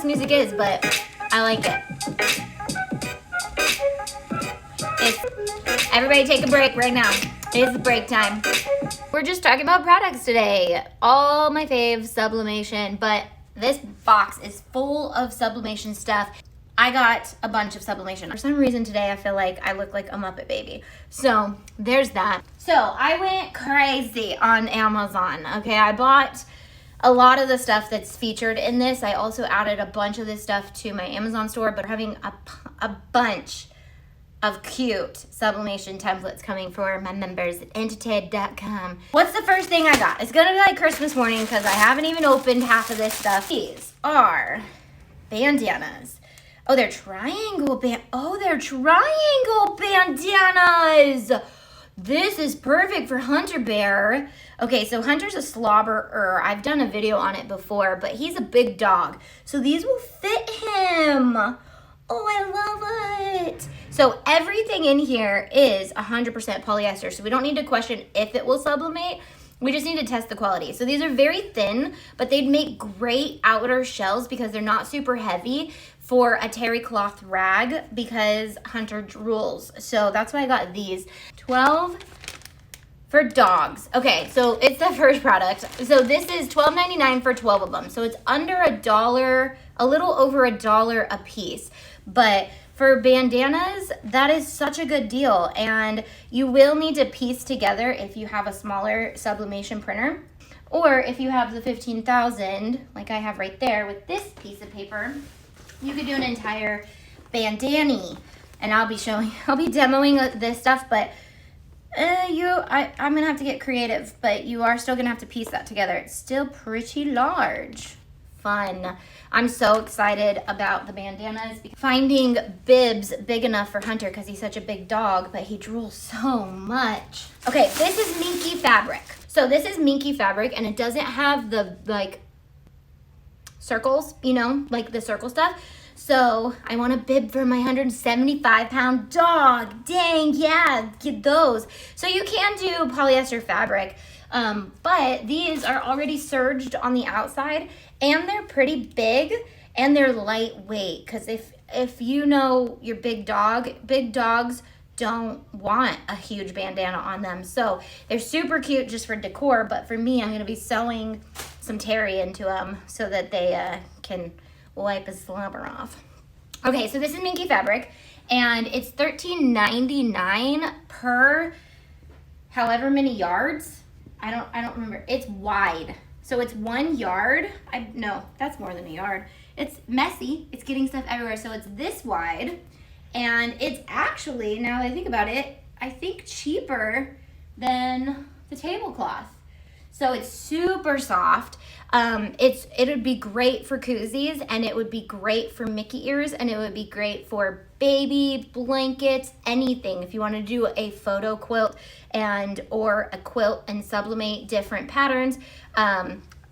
music is, but I like it. Everybody take a break right now. It's break time. We're just talking about products today. All my faves, Sublimation, but this box is full of Sublimation stuff. I got a bunch of Sublimation. For some reason today I feel like I look like a Muppet baby. So there's that. So I went crazy on Amazon. Okay, I bought a lot of the stuff that's featured in this. I also added a bunch of this stuff to my Amazon store, but having a bunch of cute Sublimation templates coming for my members at entited.com. What's the first thing I got? It's gonna be like Christmas morning because I haven't even opened half of this stuff. These are bandanas. Oh, they're triangle bandanas. This is perfect for Hunter Bear. Okay, so Hunter's a slobberer. I've done a video on it before, but he's a big dog. So these will fit him. Oh, I love it. So everything in here is 100% polyester, so we don't need to question if it will sublimate. We just need to test the quality. So these are very thin, but they'd make great outer shells because they're not super heavy for a terry cloth rag because Hunter drools. So that's why I got these. 12 for dogs. Okay, so it's the first product. So this is $12.99 for 12 of them. So it's under $1, a little over $1 a piece. But for bandanas, that is such a good deal. And you will need to piece together if you have a smaller Sublimation printer. Or if you have the 15,000, like I have right there with this piece of paper, you could do an entire bandana. And I'll be demoing this stuff, but I'm gonna have to get creative, but you are still gonna have to piece that together. It's still pretty large. Fun. I'm so excited about the bandanas. Finding bibs big enough for Hunter because he's such a big dog, but he drools so much. Okay, this is Minky fabric. So this is Minky fabric, and it doesn't have the like circles, you know, like the circle stuff. So I want a bib for my 175-pound dog. Dang, yeah, get those. So you can do polyester fabric, but these are already serged on the outside, and they're pretty big, and they're lightweight. Because if you know your big dogs don't want a huge bandana on them. So they're super cute just for decor, but for me, I'm gonna be sewing some terry into them so that they can wipe his slobber off. Okay, so this is Minky fabric, and it's $13.99 per however many yards. I don't remember. It's wide, so it's 1 yard. No, that's more than a yard. It's messy. It's getting stuff everywhere, so it's this wide, and it's actually, now that I think about it, I think cheaper than the tablecloth. So it's super soft. It would be great for koozies, and it would be great for Mickey ears, and it would be great for baby blankets, anything. If you want to do a photo quilt or a quilt and sublimate different patterns,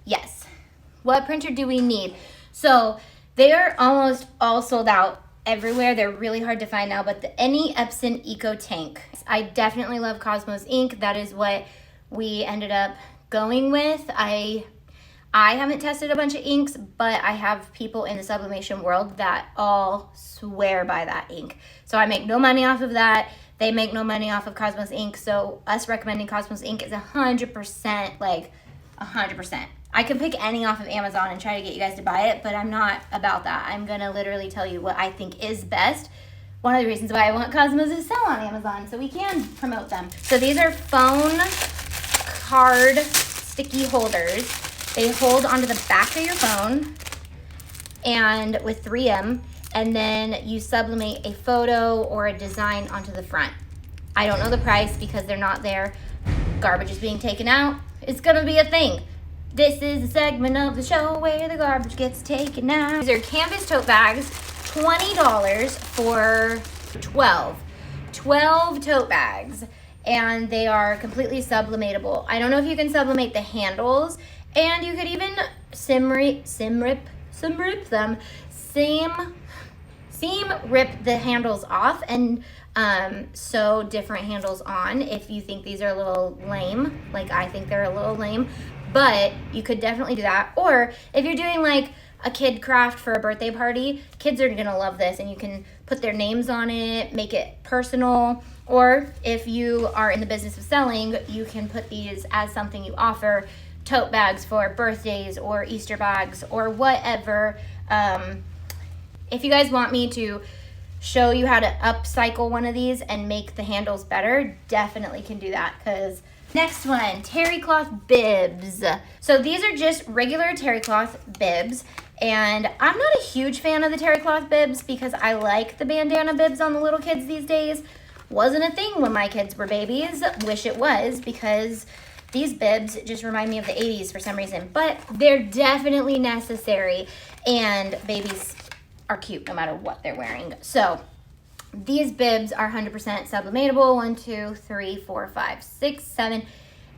yes. What printer do we need? So they are almost all sold out everywhere. They're really hard to find now, but any Epson Eco Tank. I definitely love Cosmos ink. That is what we ended up going with. I haven't tested a bunch of inks, but I have people in the sublimation world that all swear by that ink. So I make no money off of that. They make no money off of Cosmos ink. So us recommending Cosmos ink is 100%, like 100%. I could pick any off of Amazon and try to get you guys to buy it, but I'm not about that. I'm gonna literally tell you what I think is best. One of the reasons why I want Cosmos to sell on Amazon, so we can promote them. So these are phone card sticky holders. They hold onto the back of your phone and with 3M, and then you sublimate a photo or a design onto the front. I don't know the price because they're not there. Garbage is being taken out. It's gonna be a thing. This is a segment of the show where the garbage gets taken out. These are canvas tote bags, $20 for 12 tote bags, and they are completely sublimatable. I don't know if you can sublimate the handles, and you could even seam rip the handles off and sew different handles on if you think these are a little lame, like I think they're a little lame, but you could definitely do that. Or if you're doing like a kid craft for a birthday party, kids are gonna love this, and you can put their names on it, make it personal. Or if you are in the business of selling, you can put these as something you offer, tote bags for birthdays or Easter bags or whatever. If you guys want me to show you how to upcycle one of these and make the handles better, definitely can do that. Because next one, terry cloth bibs. So these are just regular terry cloth bibs, and I'm not a huge fan of the terry cloth bibs because I like the bandana bibs on the little kids these days. Wasn't a thing when my kids were babies. Wish it was, because these bibs just remind me of the 80s for some reason, but they're definitely necessary, and babies are cute no matter what they're wearing. So these bibs are 100% sublimatable. 1, 2, 3, 4, 5, 6, 7,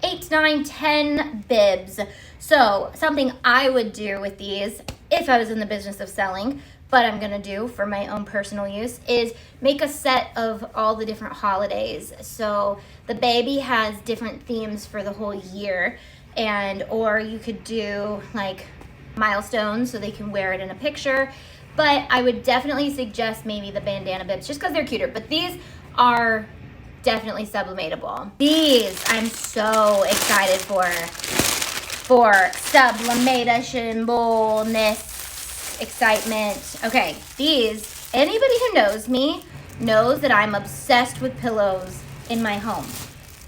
8, 9, 10 bibs. So something I would do with these if I was in the business of selling, but I'm gonna do for my own personal use, is make a set of all the different holidays. So the baby has different themes for the whole year, and or you could do like milestones so they can wear it in a picture. But I would definitely suggest maybe the bandana bibs just because they're cuter. But these are definitely sublimatable. These I'm so excited for sublimationableness. Excitement. Okay, these, anybody who knows me knows that I'm obsessed with pillows in my home.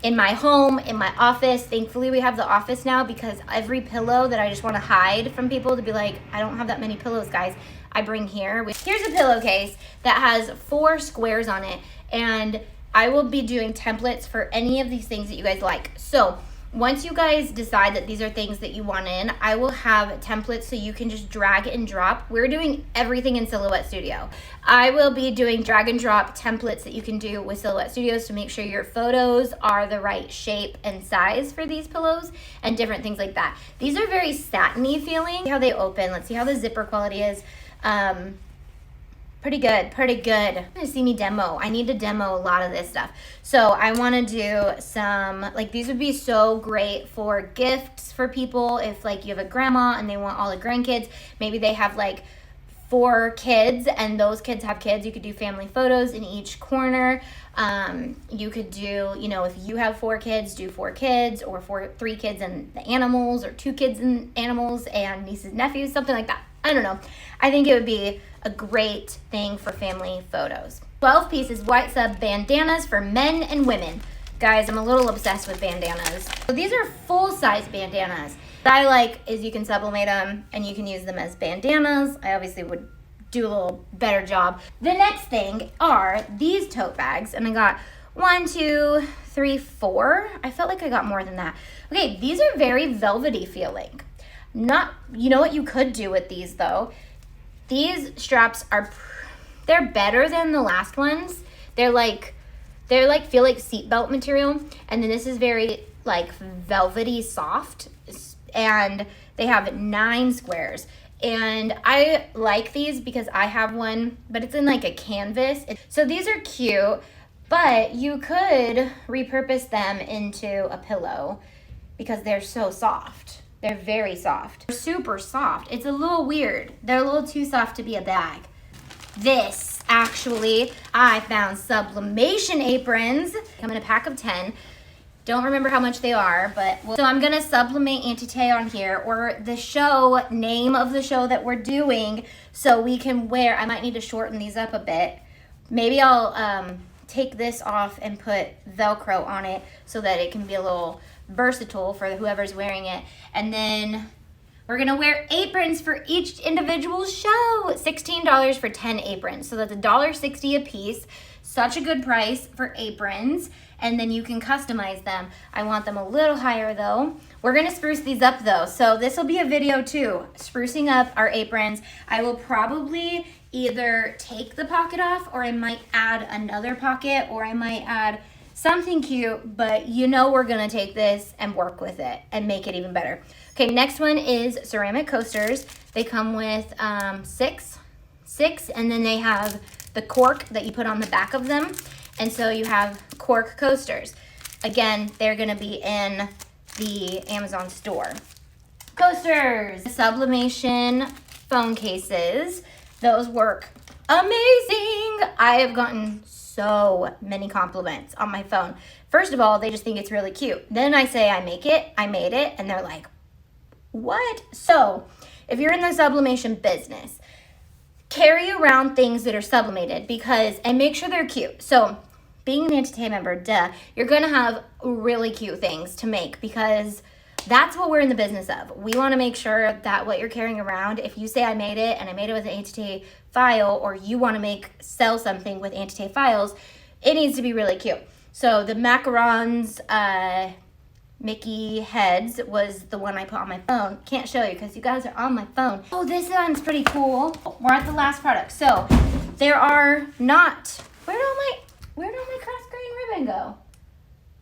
In my home, in my office. Thankfully we have the office now, because every pillow that I just want to hide from people to be like, I don't have that many pillows, guys, I bring here. Here's a pillowcase that has 4 squares on it, and I will be doing templates for any of these things that you guys like. So once you guys decide that these are things that you want in, I will have templates so you can just drag and drop. We're doing everything in Silhouette Studio. I will be doing drag and drop templates that you can do with Silhouette Studios to make sure your photos are the right shape and size for these pillows and different things like that. These are very satiny feeling. See how they open. Let's see how the zipper quality is. Pretty good, pretty good. You're gonna see me demo. I need to demo a lot of this stuff. So I wanna do some, like these would be so great for gifts for people. If like you have a grandma and they want all the grandkids, maybe they have like 4 kids and those kids have kids, you could do family photos in each corner. You could do, you know, if you have 4 kids, do 4 kids, or 3 kids and the animals, or 2 kids and animals and nieces and nephews, something like that. I don't know. I think it would be a great thing for family photos. 12 pieces white sub bandanas for men and women. Guys, I'm a little obsessed with bandanas. So these are full-size bandanas. What I like is you can sublimate them and you can use them as bandanas. I obviously would do a little better job. The next thing are these tote bags, and I got 1, 2, 3, 4. I felt like I got more than that. Okay, these are very velvety feeling. Not, you know what you could do with these though? These straps are, they're better than the last ones. They're like feel like seatbelt material, and then this is very like velvety soft, and they have 9 squares. And I like these because I have one, but it's in like a canvas. So these are cute, but you could repurpose them into a pillow because they're so soft. They're very soft. They're super soft. It's a little weird. They're a little too soft to be a bag. This, actually, I found sublimation aprons. I'm in a pack of 10. Don't remember how much they are, but so I'm gonna sublimate Auntie on here, or the show, name of the show that we're doing, so we can wear, I might need to shorten these up a bit. Maybe I'll take this off and put Velcro on it so that it can be a little versatile for whoever's wearing it. And then we're gonna wear aprons for each individual show. $16 for 10 aprons. So that's $1.60 a piece. Such a good price for aprons. And then you can customize them. I want them a little higher though. We're gonna spruce these up though. So this will be a video too, sprucing up our aprons. I will probably either take the pocket off, or I might add another pocket, or I might add something cute, but you know we're gonna take this and work with it and make it even better. Okay, next one is ceramic coasters. They come with 6, and then they have the cork that you put on the back of them. And so you have cork coasters. Again, they're gonna be in the Amazon store. Coasters, Sublimation phone cases. Those work amazing. I have gotten so many compliments on my phone. First of all, they just think it's really cute. Then I say I made it, and they're like, what? So if you're in the sublimation business, carry around things that are sublimated and make sure they're cute. So being an Auntie member, duh, you're gonna have really cute things to make because that's what we're in the business of. We wanna make sure that what you're carrying around, if you say I made it and I made it with an Auntie file, or you wanna sell something with Auntie files, it needs to be really cute. So the macarons, Mickey heads was the one I put on my phone. Can't show you because you guys are on my phone. Oh, this one's pretty cool. We're at the last product. So there are not, where'd all my cross grain ribbon go?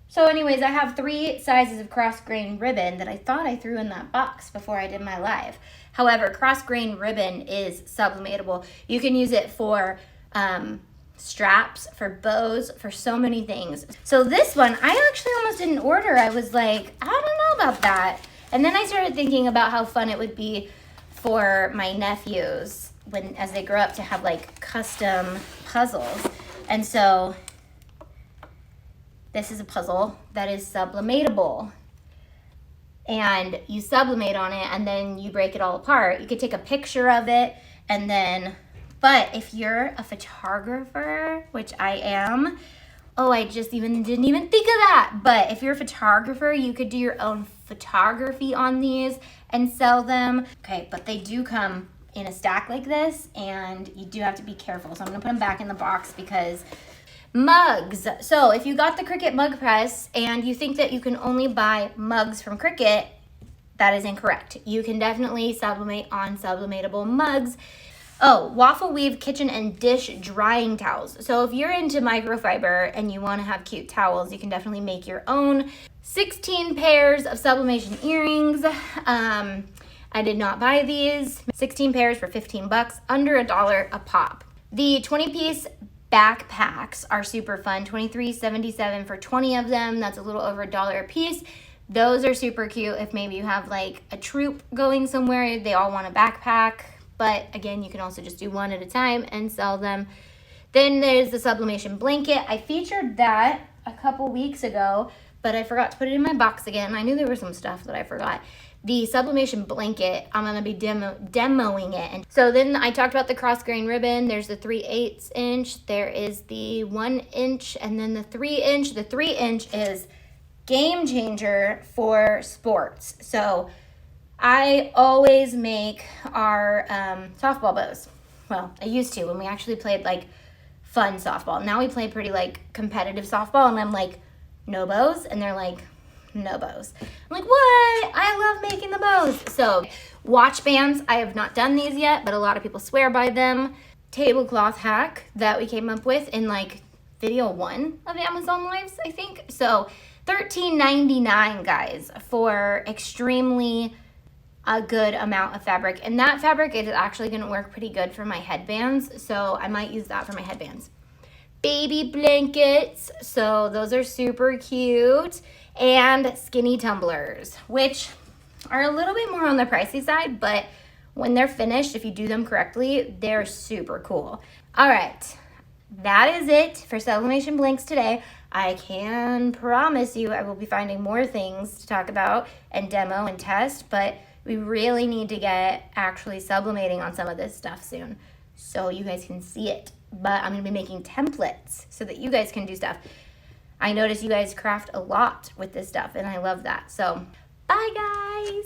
So anyways, I have 3 sizes of cross grain ribbon that I thought I threw in that box before I did my live. However, cross grain ribbon is sublimatable. You can use it for straps, for bows, for so many things. So this one, I actually almost didn't order. I was like, I don't know about that. And then I started thinking about how fun it would be for my nephews as they grow up to have like custom puzzles. And so this is a puzzle that is sublimatable. And you sublimate on it and then you break it all apart. You could take a picture of it and then, but if you're a photographer, which I am, oh, I just didn't even think of that. But if you're a photographer, you could do your own photography on these and sell them. Okay, but they do come in a stack like this and you do have to be careful. So I'm gonna put them back in the box because mugs. So if you got the Cricut mug press and you think that you can only buy mugs from Cricut, that is incorrect. You can definitely sublimate on sublimatable mugs. Oh, waffle weave kitchen and dish drying towels. So if you're into microfiber and you want to have cute towels, you can definitely make your own. 16 pairs of sublimation earrings. I did not buy these. 16 pairs for 15 bucks, under $1 a pop. The 20-piece backpacks are super fun. $23.77 for 20 of them. That's a little over $1 a piece. Those are super cute if maybe you have like a troop going somewhere, they all want a backpack. But again, you can also just do one at a time and sell them. Then there's the sublimation blanket. I featured that a couple weeks ago, but I forgot to put it in my box again. I knew there was some stuff that I forgot. The sublimation blanket, I'm gonna be demoing it. And so then I talked about the cross grain ribbon. There's the 3/8 inch. There is the 1 inch and then the 3 inch. The 3 inch is game changer for sports. So I always make our softball bows. Well, I used to when we actually played like fun softball. Now we play pretty like competitive softball and I'm like, no bows? And they're like, no bows. I'm like, what? I love making the bows. So watch bands, I have not done these yet, but a lot of people swear by them. Tablecloth hack that we came up with in like video 1 of Amazon Lives, I think. So $13.99, guys, for extremely a good amount of fabric. And that fabric is actually gonna work pretty good for my headbands. So I might use that for my headbands. Baby blankets. So those are super cute. And skinny tumblers, which are a little bit more on the pricey side, but when they're finished, if you do them correctly, they're super cool. All right, that is it for sublimation blanks today. I can promise you I will be finding more things to talk about and demo and test, but we really need to get actually sublimating on some of this stuff soon so you guys can see it. But I'm gonna be making templates so that you guys can do stuff. I notice you guys craft a lot with this stuff and I love that. So bye guys.